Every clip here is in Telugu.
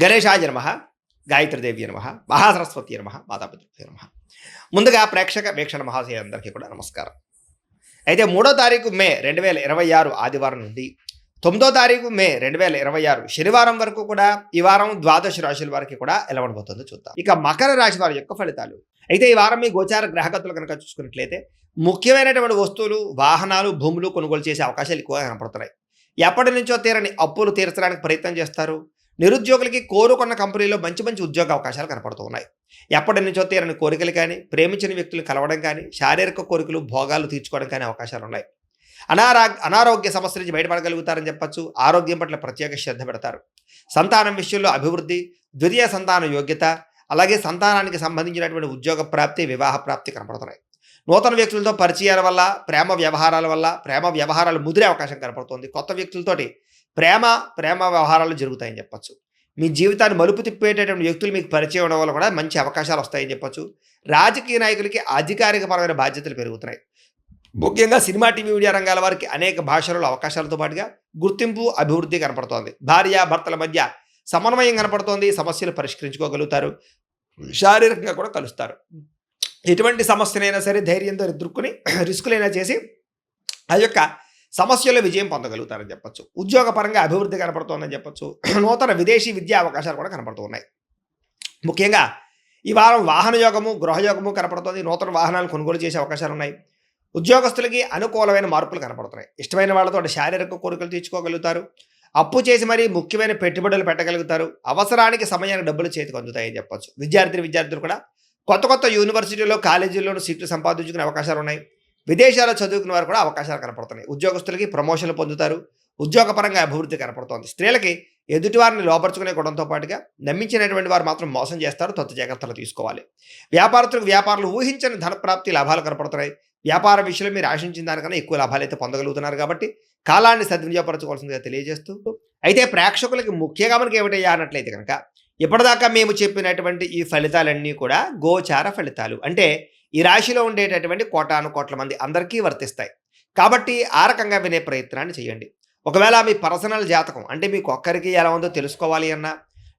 గణేశాయ నమః, గాయత్రీదేవి నమః, మహాసరస్వతి నమః, మాతాపితృభ్యో నమః. ముందుగా ప్రేక్షక వీక్షణ మహాశయులందరికీ కూడా నమస్కారం. అయితే 3వ తారీఖు మే 2026 ఆదివారం నుండి 9వ తారీఖు మే 2026 శనివారం వరకు కూడా ఈ వారం ద్వాదశ రాశుల వారికి కూడా ఎలా ఉండబోతుందో చూద్దాం. ఇక మకర రాశి వారి యొక్క ఫలితాలు. అయితే ఈ వారం మీ గోచార గ్రహగతులు కనుక చూసుకున్నట్లయితే ముఖ్యమైనటువంటి వస్తువులు, వాహనాలు, భూములు కొనుగోలు చేసే అవకాశాలు ఎక్కువగా కనపడుతున్నాయి. ఎప్పటి నుంచో తీరని అప్పులు తీర్చడానికి ప్రయత్నం చేస్తారు. నిరుద్యోగులకి కోరుకున్న కంపెనీలో మంచి మంచి ఉద్యోగ అవకాశాలు కనపడుతూ ఉన్నాయి. ఎప్పటి నుంచో తీరని కోరికలు కానీ, ప్రేమించిన వ్యక్తులు కలవడం కానీ, శారీరక కోరికలు, భోగాలు తీర్చుకోవడం కానీ అవకాశాలు ఉన్నాయి. అనారోగ్య సమస్యల నుంచి బయటపడగలుగుతారని చెప్పచ్చు. ఆరోగ్యం పట్ల ప్రత్యేక శ్రద్ధ పెడతారు. సంతానం విషయంలో అభివృద్ధి, ద్వితీయ సంతాన యోగ్యత, అలాగే సంతానానికి సంబంధించినటువంటి ఉద్యోగ ప్రాప్తి, వివాహ ప్రాప్తి కనపడుతున్నాయి. నూతన వ్యక్తులతో పరిచయాల వల్ల, ప్రేమ వ్యవహారాలు ముదిరే అవకాశం కనపడుతుంది. కొత్త వ్యక్తులతోటి ప్రేమ వ్యవహారాలు జరుగుతాయని చెప్పచ్చు. మీ జీవితాన్ని మలుపు తిప్పేటటువంటి వ్యక్తులు మీకు పరిచయం అవడం వల్ల కూడా మంచి అవకాశాలు వస్తాయని చెప్పచ్చు. రాజకీయ నాయకులకి అధికారికపరమైన బాధ్యతలు పెరుగుతున్నాయి. ముఖ్యంగా సినిమా, టీవీ, మీడియా రంగాల వారికి అనేక భాషలలో అవకాశాలతో పాటుగా గుర్తింపు, అభివృద్ధి కనపడుతోంది. భార్యాభర్తల మధ్య సమన్వయం కనపడుతోంది. సమస్యలు పరిష్కరించుకోగలుగుతారు. శారీరకంగా కూడా కలుస్తారు. ఎటువంటి సమస్యనైనా సరే ధైర్యంతో ఎదుర్కొని రిస్కులైనా చేసి ఆ యొక్క సమస్యలో విజయం పొందగలుగుతారని చెప్పచ్చు. ఉద్యోగపరంగా అభివృద్ధి కనపడుతోందని చెప్పచ్చు. నూతన విదేశీ విద్యా అవకాశాలు కూడా కనపడుతూ ఉన్నాయి. ముఖ్యంగా ఈ వారం వాహన యోగము, గృహయోగము కనపడుతోంది. నూతన వాహనాలు కొనుగోలు చేసే అవకాశాలు ఉన్నాయి. ఉద్యోగస్తులకి అనుకూలమైన మార్పులు కనపడుతున్నాయి. ఇష్టమైన వాళ్ళతో శారీరక కోరికలు తీర్చుకోగలుగుతారు. అప్పు చేసి మరీ ముఖ్యమైన పెట్టుబడులు పెట్టగలుగుతారు. అవసరానికి సమయానికి డబ్బులు చేతికి అందుతాయని చెప్పచ్చు. విద్యార్థులు కూడా కొత్త యూనివర్సిటీలో, కాలేజీల్లోనూ సీట్లు సంపాదించుకునే అవకాశాలు ఉన్నాయి. విదేశాల్లో చదువుకునే వారు కూడా అవకాశాలు కనపడుతున్నాయి. ఉద్యోగస్తులకి ప్రమోషన్లు పొందుతారు. ఉద్యోగపరంగా అభివృద్ధి కనపడుతోంది. స్త్రీలకి ఎదుటివారిని లోపరుచుకునే గుణంతో పాటుగా నమ్మించినటువంటి వారు మాత్రం మోసం చేస్తారు. తొత్తు జాగ్రత్తలు తీసుకోవాలి. వ్యాపారులు ఊహించని ధనప్రాప్తి, లాభాలు కనపడుతున్నాయి. వ్యాపార విషయంలో మీరు ఆశించిన దానికన్నా ఎక్కువ లాభాలు అయితే పొందగలుగుతున్నారు. కాబట్టి కాలాన్ని సద్వినియోగపరచుకోవాల్సిందిగా తెలియజేస్తూ, అయితే ప్రేక్షకులకి ముఖ్యంగా మనకి ఏమిటయ్యా అన్నట్లయితే కనుక ఇప్పటిదాకా మేము చెప్పినటువంటి ఈ ఫలితాలన్నీ కూడా గోచార ఫలితాలు. అంటే ఈ రాశిలో ఉండేటటువంటి కోటాను కోట్ల మంది అందరికీ వర్తిస్తాయి. కాబట్టి ఆ రకంగా వినే ప్రయత్నాన్ని చేయండి. ఒకవేళ మీ పర్సనల్ జాతకం అంటే మీకు ఒక్కరికి ఎలా ఉందో తెలుసుకోవాలి అన్నా,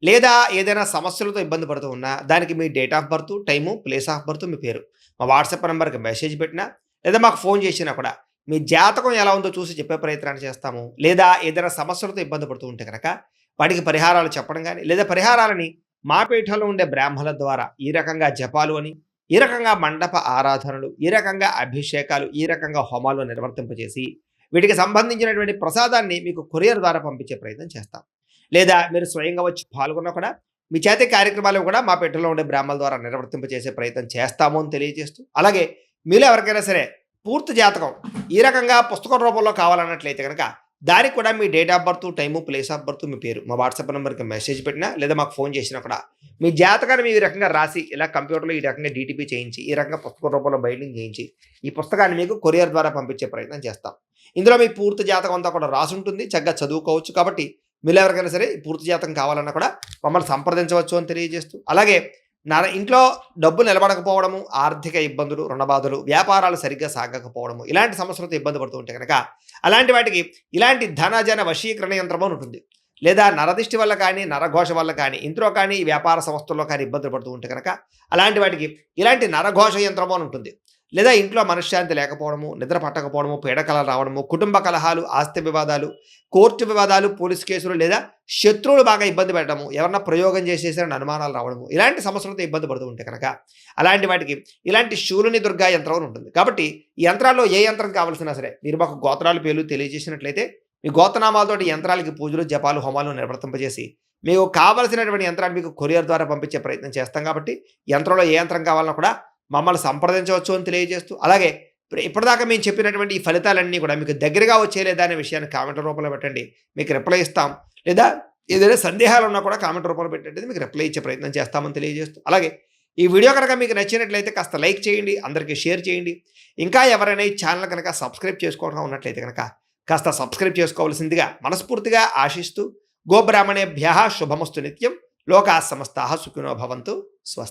లేదా ఏదైనా సమస్యలతో ఇబ్బంది పడుతూ ఉన్నా, దానికి మీ date of birth, time, place of birth, మీ పేరు మా వాట్సాప్ నెంబర్కి మెసేజ్ పెట్టినా, లేదా మాకు ఫోన్ చేసినా కూడా మీ జాతకం ఎలా ఉందో చూసి చెప్పే ప్రయత్నాన్ని చేస్తాము. లేదా ఏదైనా సమస్యలతో ఇబ్బంది పడుతూ ఉంటే కనుక వాటికి పరిహారాలు చెప్పడం కానీ, లేదా పరిహారాలని మా పీఠంలో ఉండే బ్రాహ్మణుల ద్వారా ఈ రకంగా జపాలు అని, ఈ రకంగా మండప ఆరాధనలు, ఈ రకంగా అభిషేకాలు, ఈ రకంగా హోమాలు నిర్వర్తింపజేసి వీటికి సంబంధించినటువంటి ప్రసాదాన్ని మీకు కొరియర్ ద్వారా పంపించే ప్రయత్నం చేస్తాం. లేదా మీరు స్వయంగా వచ్చి పాల్గొన్నా కూడా మీ చేతి కార్యక్రమాలు కూడా మా పీఠంలో ఉండే బ్రాహ్మణుల ద్వారా నిర్వర్తింపజేసే ప్రయత్నం చేస్తాము అని తెలియజేస్తూ, అలాగే మీలో ఎవరికైనా సరే పూర్తి జాతకం ఈ రకంగా పుస్తకం రూపంలో కావాలన్నట్లయితే కనుక దానికి కూడా మీ date of birth, time, place of birth, మీ పేరు మా వాట్సాప్ నెంబర్కి మెసేజ్ పెట్టినా, లేదా మాకు ఫోన్ చేసినా కూడా మీ జాతకాన్ని మీ రకంగా రాసి ఇలా కంప్యూటర్లో ఈ రకంగా డీటీపీ చేయించి, ఈ రకంగా పుస్తకం రూపంలో బైండింగ్ చేయించి ఈ పుస్తకాన్ని మీకు కొరియర్ ద్వారా పంపించే ప్రయత్నం చేస్తాం. ఇందులో మీ పూర్తి జాతకం అంతా కూడా రాసి ఉంటుంది. చక్కగా చదువుకోవచ్చు. కాబట్టి మీరు ఎవరికైనా సరే పూర్తి జాతకం కావాలన్నా కూడా మమ్మల్ని సంప్రదించవచ్చు అని తెలియజేస్తూ, అలాగే ఇంట్లో డబ్బు నిలబడకపోవడము, ఆర్థిక ఇబ్బందులు, రుణబాధలు, వ్యాపారాలు సరిగ్గా సాగకపోవడము, ఇలాంటి సమస్యలతో ఇబ్బంది పడుతూ ఉంటే కనుక అలాంటి వాటికి ఇలాంటి ధనజన వశీకరణ యంత్రము ఉంటుంది. లేదా నరదిష్టి వల్ల కానీ, నరఘోష వల్ల కానీ, ఇంట్లో కానీ, వ్యాపార సంస్థల్లో కానీ ఇబ్బందులు పడుతూ ఉంటే కనుక అలాంటి వాటికి ఇలాంటి నరఘోష యంత్రము అని ఉంటుంది. లేదా ఇంట్లో మనశ్శాంతి లేకపోవడము, నిద్ర పట్టకపోవడము, పీడకలలు రావడము, కుటుంబ కలహాలు, ఆస్తి వివాదాలు, కోర్టు వివాదాలు, పోలీస్ కేసులు, లేదా శత్రువులు బాగా ఇబ్బంది పెట్టడము, ఎవరన్నా ప్రయోగం చేసేసారని అనుమానాలు రావడము, ఇలాంటి సమస్యలతో ఇబ్బంది పడుతూ ఉంటే కనుక అలాంటి వాటికి ఇలాంటి శూలుని దుర్గా యంత్రం ఉంటుంది. కాబట్టి ఈ యంత్రాల్లో ఏ యంత్రం కావాల్సినా సరే మీరు మాకు గోత్రాలు, పేర్లు తెలియజేసినట్లయితే మీ గోత్రనామాలతోటి యంత్రాలకి పూజలు, జపాలు, హోమాలు నిర్వర్తింపజేసి మీకు కావలసినటువంటి యంత్రాన్ని మీకు కొరియర్ ద్వారా పంపించే ప్రయత్నం చేస్తాం. కాబట్టి యంత్రంలో ఏ యంత్రం కావాలన్నా కూడా మమ్మల్ని సంప్రదించవచ్చు అని తెలియజేస్తూ, అలాగే ఇప్పటిదాకా మేము చెప్పినటువంటి ఈ ఫలితాలన్నీ కూడా మీకు దగ్గరగా వచ్చేలేదా అనే విషయాన్ని కామెంట్ రూపంలో పెట్టండి. మీకు రిప్లై ఇస్తాం. లేదా ఏదైనా సందేహాలు ఉన్నా కూడా కామెంట్ రూపంలో పెట్టండి, మీకు రిప్లై ఇచ్చే ప్రయత్నం చేస్తామని తెలియజేస్తూ, అలాగే ఈ వీడియో కనుక మీకు నచ్చినట్లయితే కాస్త లైక్ చేయండి, అందరికీ షేర్ చేయండి. ఇంకా ఎవరైనా ఈ ఛానల్ కనుక సబ్స్క్రైబ్ చేసుకోవడం ఉన్నట్లయితే కనుక కాస్త సబ్స్క్రైబ్ చేసుకోవాల్సిందిగా మనస్ఫూర్తిగా ఆశిస్తూ, గోబ్రాహ్మణేభ్యః శుభమస్తు నిత్యం, లోకాః సమస్తాః సుఖినో భవంతు. స్వస్తి.